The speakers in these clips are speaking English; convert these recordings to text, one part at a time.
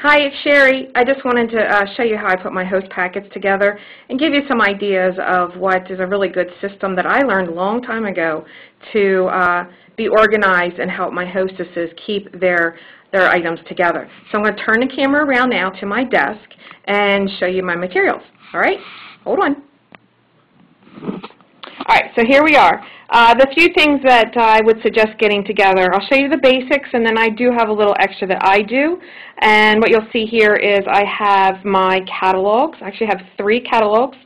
Hi, it's Sherry. I just wanted to show you how I put my host packets together and give you some ideas of what is a really good system that I learned a long time ago to be organized and help my hostesses keep their items together. So I'm going to turn the camera around now to my desk and show you my materials. All right? Hold on. All right, so here we are. The few things that I would suggest getting together, I'll show you the basics, and then I do have a little extra that I do. And what you'll see here is I have my catalogs. I actually have 3 catalogs.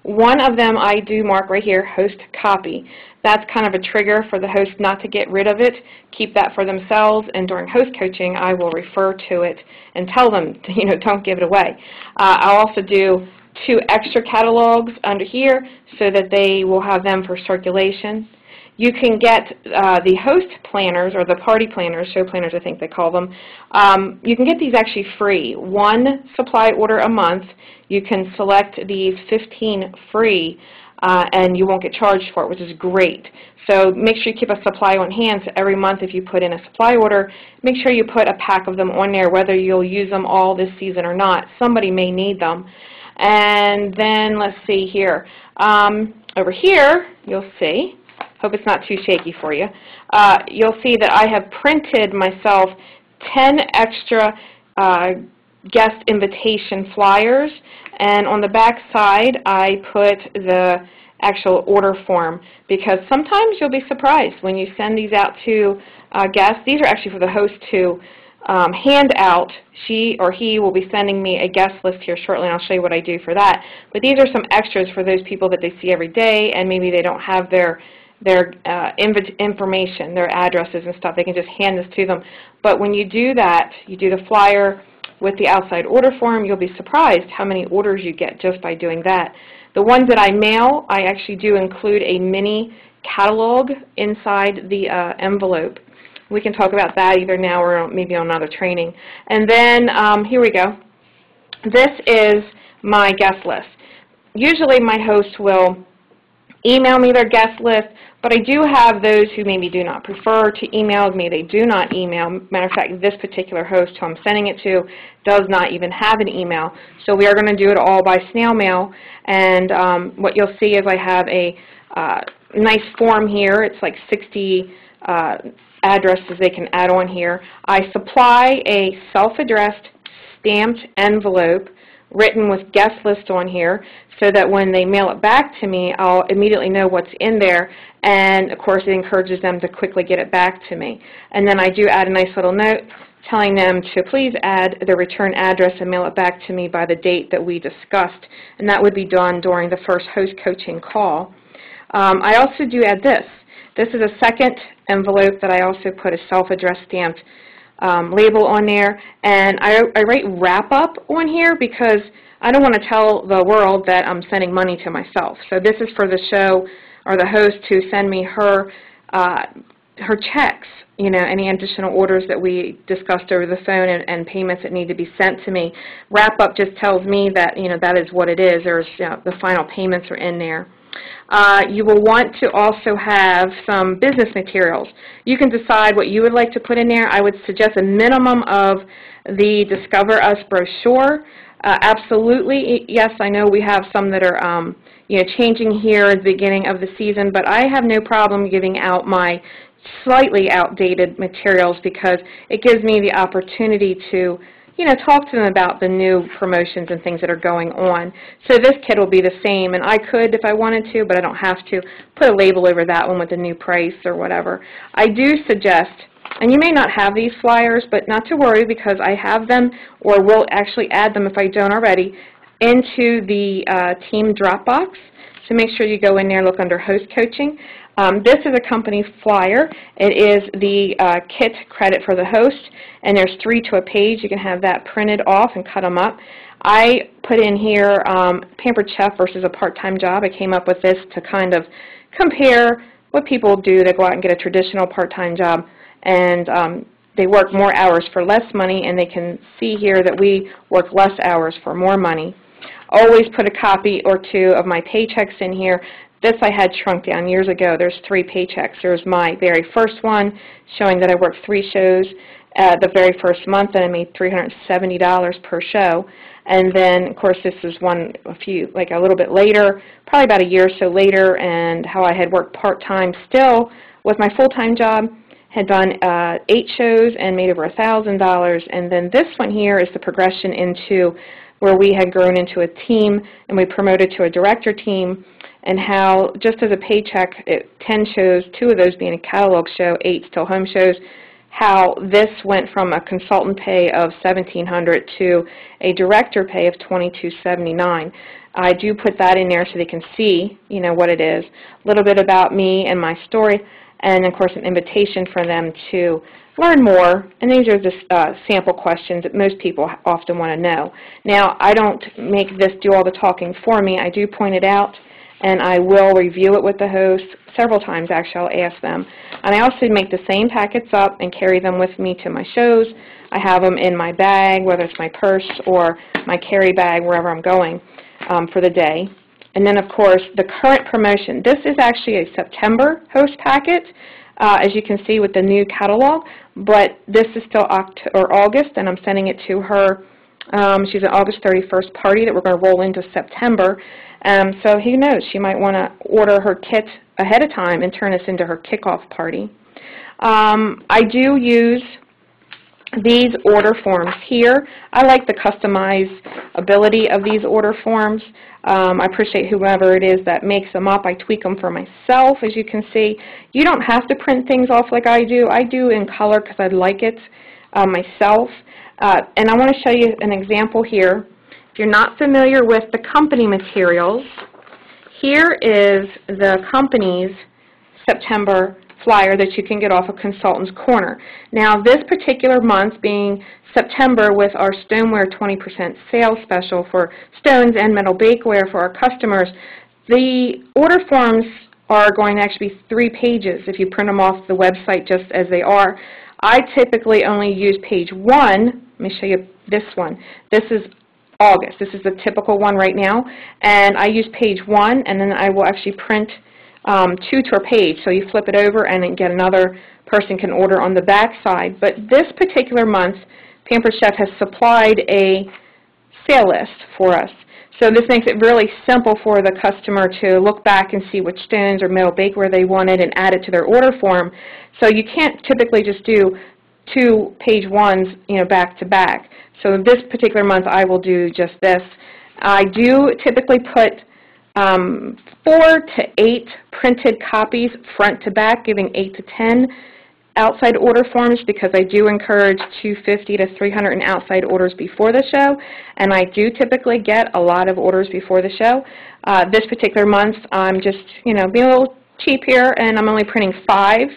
One of them I do mark right here, host copy. That's kind of a trigger for the host not to get rid of it, keep that for themselves, and during host coaching I will refer to it and tell them, don't give it away. I'll also do 2 extra catalogs under here so that they will have them for circulation. You can get the host planners, or the party planners, show planners I think they call them. You can get these actually free. 1 supply order a month. You can select these 15 free and you won't get charged for it, which is great. So make sure you keep a supply on hand, so every month if you put in a supply order, make sure you put a pack of them on there, whether you'll use them all this season or not. Somebody may need them. And then let's see here. Over here, you'll see, hope it's not too shaky for you, you'll see that I have printed myself 10 extra guest invitation flyers, and on the back side I put the actual order form, because sometimes you'll be surprised when you send these out to guests. These are actually for the host to hand out. She or he will be sending me a guest list here shortly, and I'll show you what I do for that. But these are some extras for those people that they see every day, and maybe they don't have their information, their addresses and stuff. They can just hand this to them. But when you do that, you do the flyer with the outside order form, you'll be surprised how many orders you get just by doing that. The ones that I mail, I actually do include a mini catalog inside the envelope. We can talk about that either now or maybe on another training. And then here we go. This is my guest list. Usually my host will email me their guest list, but I do have those who maybe do not prefer to email me. They do not email. Matter of fact, this particular host who I'm sending it to does not even have an email. So we are going to do it all by snail mail. And what you'll see is I have a nice form here. It's like 60 addresses they can add on here. I supply a self-addressed stamped envelope written with guest list on here, so that when they mail it back to me, I'll immediately know what's in there, and of course it encourages them to quickly get it back to me. And then I do add a nice little note telling them to please add their return address and mail it back to me by the date that we discussed, and that would be done during the first host coaching call. I also do add this. This is a second envelope that I also put a self-addressed stamped label on there, and I write wrap up on here because I don't want to tell the world that I'm sending money to myself. So this is for the show or the host to send me her checks, any additional orders that we discussed over the phone and payments that need to be sent to me. Wrap up just tells me that that is what it is. There's the final payments are in there. You will want to also have some business materials. You can decide what you would like to put in there. I would suggest a minimum of the Discover Us brochure. Absolutely, yes, I know we have some that are changing here at the beginning of the season, but I have no problem giving out my slightly outdated materials because it gives me the opportunity to talk to them about the new promotions and things that are going on. So this kit will be the same, and I could, if I wanted to, but I don't have to, put a label over that one with the new price or whatever. I do suggest, and you may not have these flyers, but not to worry because I have them, or will actually add them if I don't already, into the team Dropbox. So make sure you go in there, look under host coaching. This is a company flyer. It is the kit credit for the host, and there's 3 to a page. You can have that printed off and cut them up. I put in here Pampered Chef versus a part-time job. I came up with this to kind of compare what people do. They go out and get a traditional part-time job, and they work more hours for less money, and they can see here that we work less hours for more money. Always put a copy or 2 of my paychecks in here. This I had shrunk down years ago. There's 3 paychecks. There's my very first one showing that I worked 3 shows, the very first month, and I made $370 per show. And then, of course, this is one a little bit later, probably about a year or so later, and how I had worked part-time still with my full-time job, had done 8 shows and made over $1,000. And then this one here is the progression into where we had grown into a team, and we promoted to a director team, and how just as a paycheck, 10 shows, 2 of those being a catalog show, 8 still home shows, how this went from a consultant pay of $1,700 to a director pay of $2,279. I do put that in there so they can see, what it is, a little bit about me and my story, and of course an invitation for them to learn more. And these are just sample questions that most people often want to know. Now, I don't make this do all the talking for me. I do point it out, and I will review it with the host several times. Actually, I'll ask them. And I also make the same packets up and carry them with me to my shows. I have them in my bag, whether it's my purse or my carry bag, wherever I'm going for the day. And then, of course, the current promotion. This is actually a September host packet, as you can see with the new catalog, but this is still August, and I'm sending it to her. She's an August 31st party that we're going to roll into September. So who knows, she might want to order her kit ahead of time and turn this into her kickoff party. I do use these order forms here. I like the customizability of these order forms. I appreciate whoever it is that makes them up. I tweak them for myself, as you can see. You don't have to print things off like I do. I do in color because I like it myself. And I want to show you an example here. If you're not familiar with the company materials, here is the company's September flyer that you can get off of Consultant's Corner. Now, this particular month being September, with our stoneware 20% sales special for stones and metal bakeware for our customers, the order forms are going to actually be 3 pages if you print them off the website just as they are. I typically only use page 1. Let me show you this one. This is August. This is the typical one right now, and I use page 1, and then I will actually print 2 to a page. So you flip it over and then get another person can order on the back side. But this particular month, Pampered Chef has supplied a sale list for us. So this makes it really simple for the customer to look back and see which stones or metal bakeware they wanted and add it to their order form. So you can't typically just do 2 page 1s, back to back. So this particular month, I will do just this. I do typically put 4 to 8 printed copies front to back, giving 8 to 10 outside order forms, because I do encourage 250 to 300 in outside orders before the show, and I do typically get a lot of orders before the show. This particular month, I'm just, being a little cheap here, and I'm only printing 5,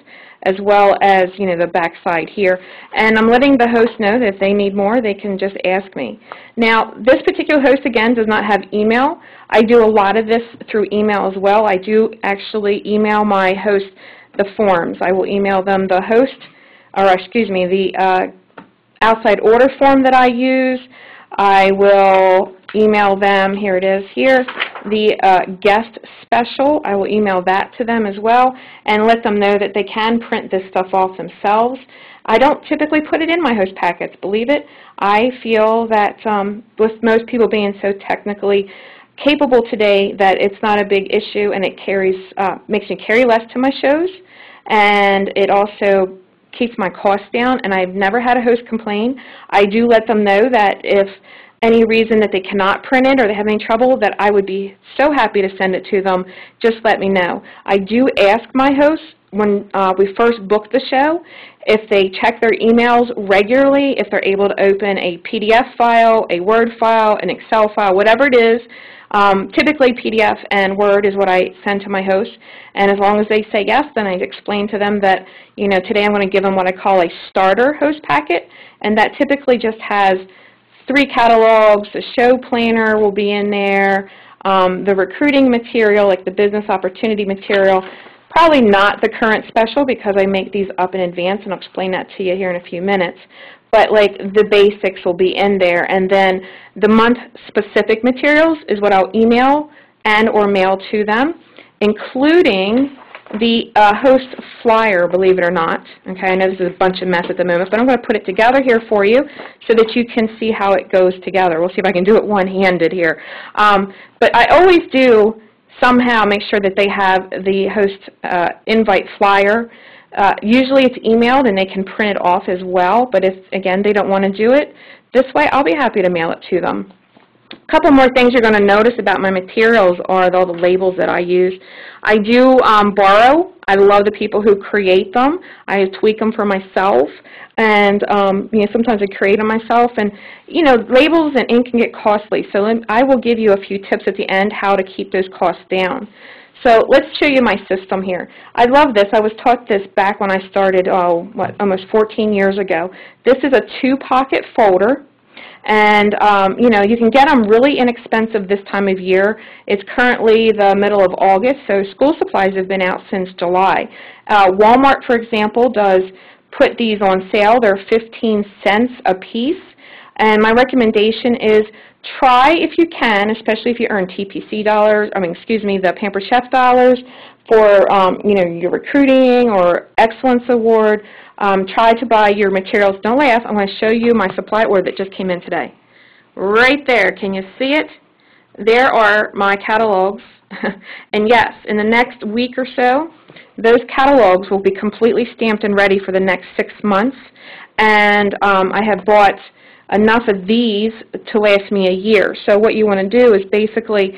as well as, the back side here. And I'm letting the host know that if they need more, they can just ask me. Now, this particular host, again, does not have email. I do a lot of this through email as well. I do actually email my host the forms. I will email them the outside order form that I use. I will email them, here it is here, the guest special. I will email that to them as well and let them know that they can print this stuff off themselves. I don't typically put it in my host packets, believe it. I feel that with most people being so technically capable today, that it's not a big issue, and it makes me carry less to my shows, and it also keeps my costs down, and I've never had a host complain. I do let them know that if any reason that they cannot print it or they have any trouble, that I would be so happy to send it to them. Just let me know. I do ask my hosts when we first book the show if they check their emails regularly, if they're able to open a PDF file, a Word file, an Excel file, whatever it is. Typically PDF and Word is what I send to my hosts, and as long as they say yes, then I explain to them that, today I'm going to give them what I call a starter host packet, and that typically just has 3 catalogs. The show planner will be in there, the recruiting material, like the business opportunity material, probably not the current special because I make these up in advance, and I'll explain that to you here in a few minutes. But like the basics will be in there, and then the month-specific materials is what I'll email and or mail to them, including the host flyer, believe it or not. Okay, I know this is a bunch of mess at the moment, but I'm going to put it together here for you so that you can see how it goes together. We'll see if I can do it one-handed here. But I always do somehow make sure that they have the host invite flyer. Usually it's emailed and they can print it off as well, but if, again, they don't want to do it this way, I'll be happy to mail it to them. A couple more things you're going to notice about my materials are all the labels that I use. I do borrow. I love the people who create them. I tweak them for myself, and sometimes I create them myself. And labels and ink can get costly, so I will give you a few tips at the end how to keep those costs down. So let's show you my system here. I love this. I was taught this back when I started, almost 14 years ago. This is a 2-pocket folder. And, you can get them really inexpensive this time of year. It's currently the middle of August, so school supplies have been out since July. Walmart, for example, does put these on sale. They're 15 cents a piece. And my recommendation is try, if you can, especially if you earn TPC dollars, the Pampered Chef dollars for, your recruiting or excellence award. Try to buy your materials. Don't laugh. I'm going to show you my supply order that just came in today. Right there. Can you see it? There are my catalogs. And yes, in the next week or so, those catalogs will be completely stamped and ready for the next 6 months. And I have bought enough of these to last me a year. So what you want to do is basically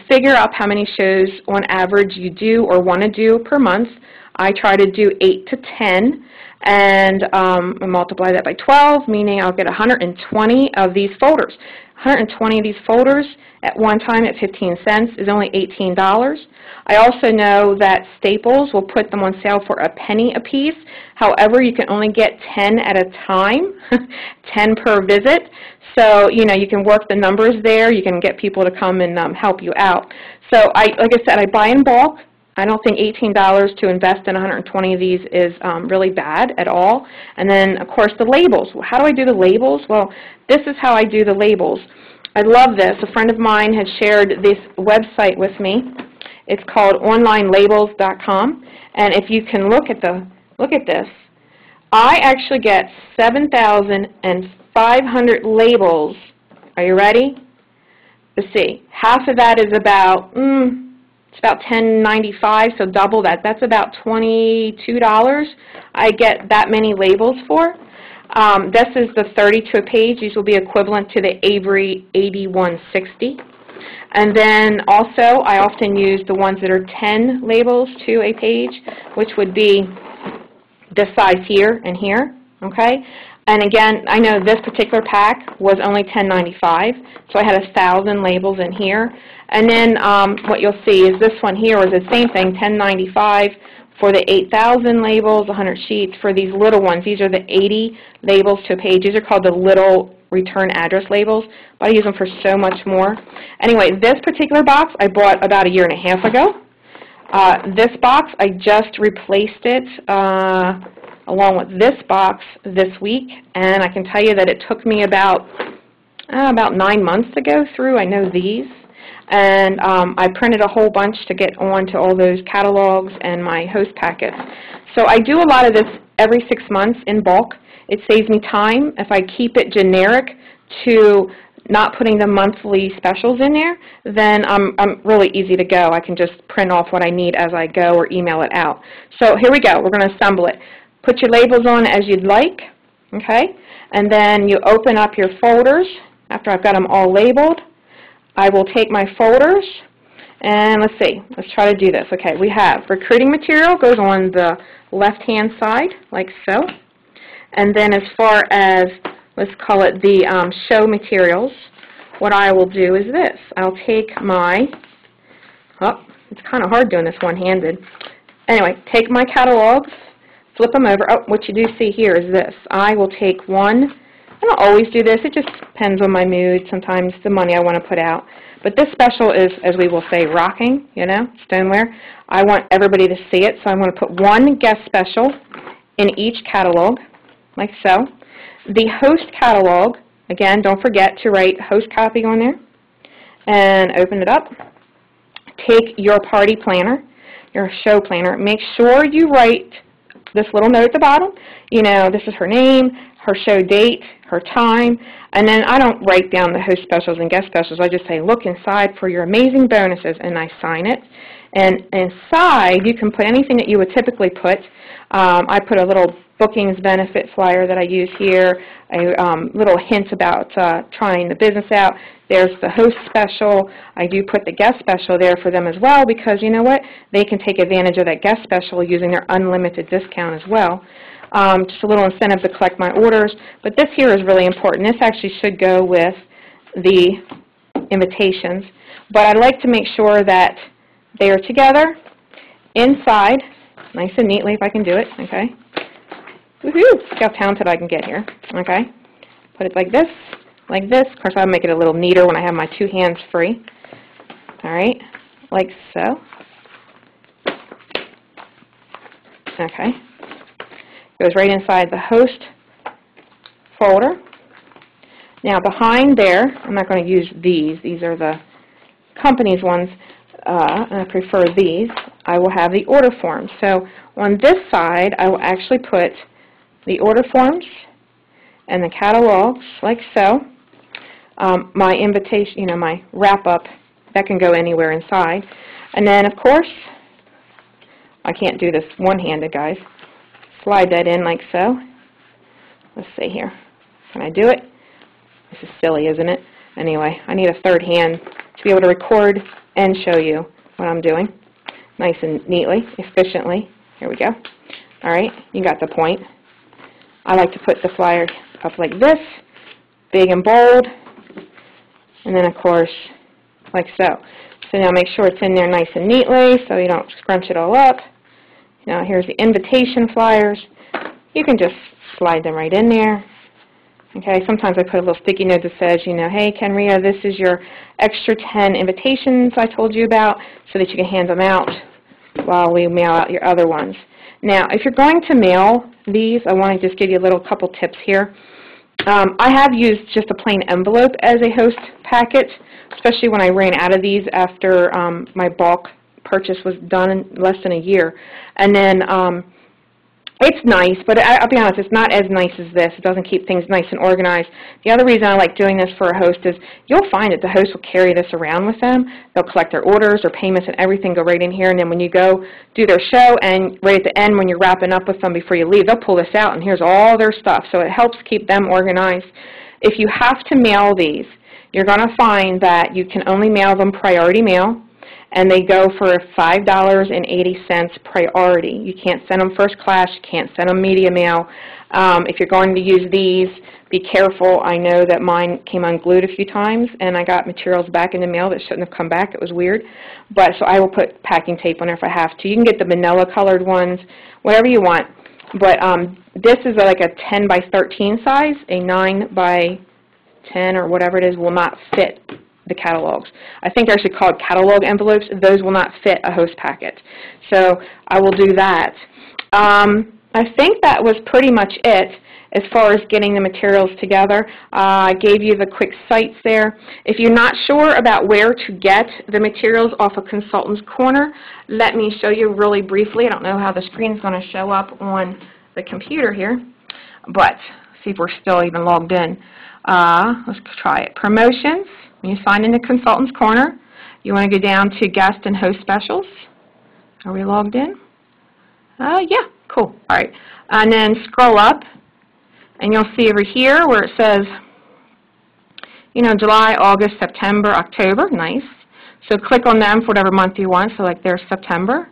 figure out how many shows on average you do or want to do per month. I try to do 8 to 10, and multiply that by 12, meaning I'll get 120 of these folders. 120 of these folders at one time at 15 cents is only $18. I also know that Staples will put them on sale for a penny a piece. However, you can only get 10 at a time, 10 per visit. So, you can work the numbers there. You can get people to come and help you out. So, like I said, I buy in bulk. I don't think $18 to invest in 120 of these is really bad at all. And then, of course, the labels. How do I do the labels? Well, this is how I do the labels. I love this. A friend of mine has shared this website with me. It's called onlinelabels.com. And if you can look at this, I actually get 7,500 labels. Are you ready? Let's see. Half of that is about it's about $10.95, so double that. That's about $22 I get that many labels for. This is the 32 a page. These will be equivalent to the Avery 8160. And then also, I often use the ones that are 10 labels to a page, which would be this size here and here, okay? And again, I know this particular pack was only $10.95, so I had 1,000 labels in here. And then what you'll see is this one here is the same thing, $10.95 for the 8,000 labels, 100 sheets for these little ones. These are the 80 labels to a page. These are called the little return address labels, but I use them for so much more. Anyway, this particular box I bought about 1.5 years ago. This box, I just replaced it along with this box this week, and I can tell you that it took me about 9 months to go through. I know these. And I printed a whole bunch to get on to all those catalogs and my host packets. So I do a lot of this every 6 months in bulk. It saves me time. If I keep it generic to not putting the monthly specials in there, then I'm really easy to go. I can just print off what I need as I go or email it out. So here we go. We're going to assemble it. Put your labels on as you'd like, okay? And then you open up your folders after I've got them all labeled. I will take my folders, and let's see, let's try to do this. Okay, we have recruiting material goes on the left-hand side, like so. And then as far as, let's call it the show materials, what I will do is this. I'll take my, it's kind of hard doing this one-handed. Anyway, take my catalogs, flip them over. Oh, what you do see here is this. I will take one. I don't always do this. It just depends on my mood, sometimes the money I want to put out. But this special is, as we will say, rocking, stoneware. I want everybody to see it, so I'm going to put one guest special in each catalog, like so. The host catalog, again, don't forget to write host copy on there, and open it up. Take your party planner. your show planner, make sure you write this little note at the bottom. You know, this is her name, her show date, her time, and then I don't write down the host specials and guest specials. I just say, look inside for your amazing bonuses, and I sign it. And inside, you can put anything that you would typically put. I put a little bookings benefit flyer that I use here, a little hint about trying the business out. There's the host special. I do put the guest special there for them as well, because you know what? They can take advantage of that guest special using their unlimited discount as well. Just a little incentive to collect my orders. But this here is really important. This actually should go with the invitations. But I like to make sure that they are together inside, nice and neatly if I can do it, okay? Woohoo! See how talented I can get here, okay? Put it like this, like this. Of course, I'll make it a little neater when I have my two hands free. All right, like so. Okay. Goes right inside the host folder. Now, behind there, I'm not going to use these. These are the company's ones. And I prefer these. I will have the order forms. So on this side, I will actually put the order forms and the catalogs, like so. My invitation, you know, my wrap-up, that can go anywhere inside. And then, of course, I can't do this one-handed, guys. Slide that in like so. Let's see here. Can I do it? This is silly, isn't it? Anyway, I need a third hand to be able to record and show you what I'm doing nice and neatly, efficiently. Here we go. All right, you got the point. I like to put the flyer up like this, big and bold, and then, of course, like so. So now make sure it's in there nice and neatly so you don't scrunch it all up. Now here's the invitation flyers. You can just slide them right in there. Okay, sometimes I put a little sticky note that says, you know, hey, Kenria, this is your extra 10 invitations I told you about, so that you can hand them out while we mail out your other ones. Now, if you're going to mail these, I want to just give you a little couple tips here. I have used just a plain envelope as a host packet, especially when I ran out of these after my bulk purchase was done in less than a year. And then it's nice, but I'll be honest, it's not as nice as this. It doesn't keep things nice and organized. The other reason I like doing this for a host is you'll find that the host will carry this around with them. They'll collect their orders, their payments, and everything go right in here. And then when you go do their show, and right at the end when you're wrapping up with them before you leave, they'll pull this out, and here's all their stuff. So it helps keep them organized. If you have to mail these, you're going to find that you can only mail them priority mail, and they go for $5.80 priority. You can't send them first class. You can't send them media mail. If you're going to use these, be careful. I know that mine came unglued a few times, and I got materials back in the mail that shouldn't have come back. It was weird. But so I will put packing tape on there if I have to. You can get the manila colored ones, whatever you want. But this is like a 10 by 13 size. A 9 by 10 or whatever it is will not fit the catalogs. I think they're actually called catalog envelopes. Those will not fit a host packet. So I will do that. I think that was pretty much it as far as getting the materials together. I gave you the quick sites there. If you're not sure about where to get the materials off of Consultant's Corner, let me show you really briefly. I don't know how the screen is going to show up on the computer here, but see if we're still even logged in. Let's try it. Promotions. When you sign into Consultant's Corner, you want to go down to Guest and Host Specials. Are we logged in? Yeah, cool. All right. And then scroll up, and you'll see over here where it says, you know, July, August, September, October. Nice. So click on them for whatever month you want. So like there's September.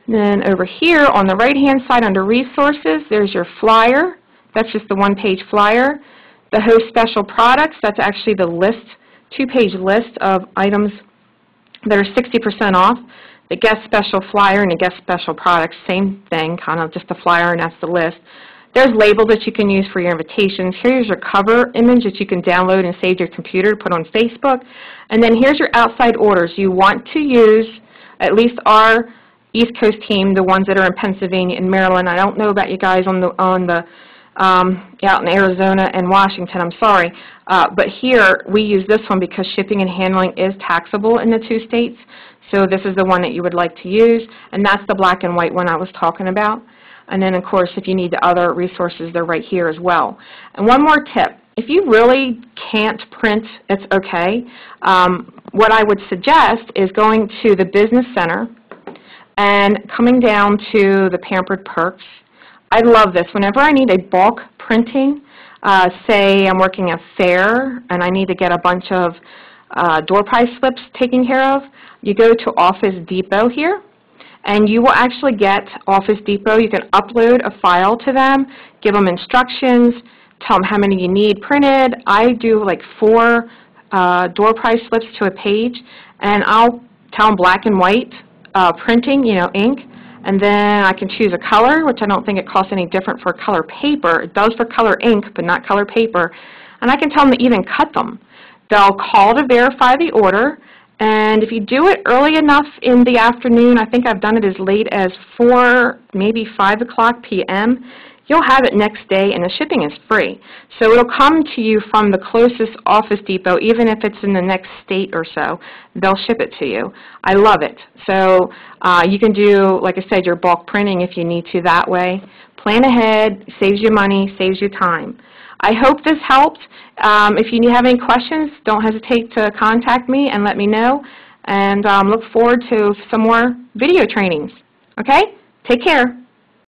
And then over here on the right-hand side under Resources, there's your flyer. That's just the one-page flyer. The host special products, that's actually the list, two-page list of items that are 60% off. The guest special flyer and the guest special products, same thing, kind of just a flyer, and that's the list. There's labels that you can use for your invitations. Here's your cover image that you can download and save to your computer to put on Facebook. And then here's your outside orders. You want to use, at least our East Coast team, the ones that are in Pennsylvania and Maryland. I don't know about you guys out in Arizona and Washington, I'm sorry. But here, we use this one because shipping and handling is taxable in the two states. So this is the one that you would like to use, and that's the black and white one I was talking about. And then, of course, if you need the other resources, they're right here as well. And one more tip. If you really can't print, it's okay. What I would suggest is going to the Business Center and coming down to the Pampered Perks. I love this. Whenever I need a bulk printing, say I'm working a fair and I need to get a bunch of door prize slips taken care of, you go to Office Depot here, and you will actually get Office Depot. You can upload a file to them, give them instructions, tell them how many you need printed. I do like 4 door prize slips to a page, and I'll tell them black and white printing, you know, ink, and then I can choose a color, which I don't think it costs any different for color paper. It does for color ink, but not color paper. And I can tell them to even cut them. They'll call to verify the order, and if you do it early enough in the afternoon, I think I've done it as late as 4, maybe 5 o'clock p.m., you'll have it next day, and the shipping is free. So it'll come to you from the closest Office Depot, even if it's in the next state or so. They'll ship it to you. I love it. So you can do, like I said, your bulk printing if you need to that way. Plan ahead, saves you money, saves you time. I hope this helped. If you have any questions, don't hesitate to contact me and let me know. And look forward to some more video trainings. Okay? Take care.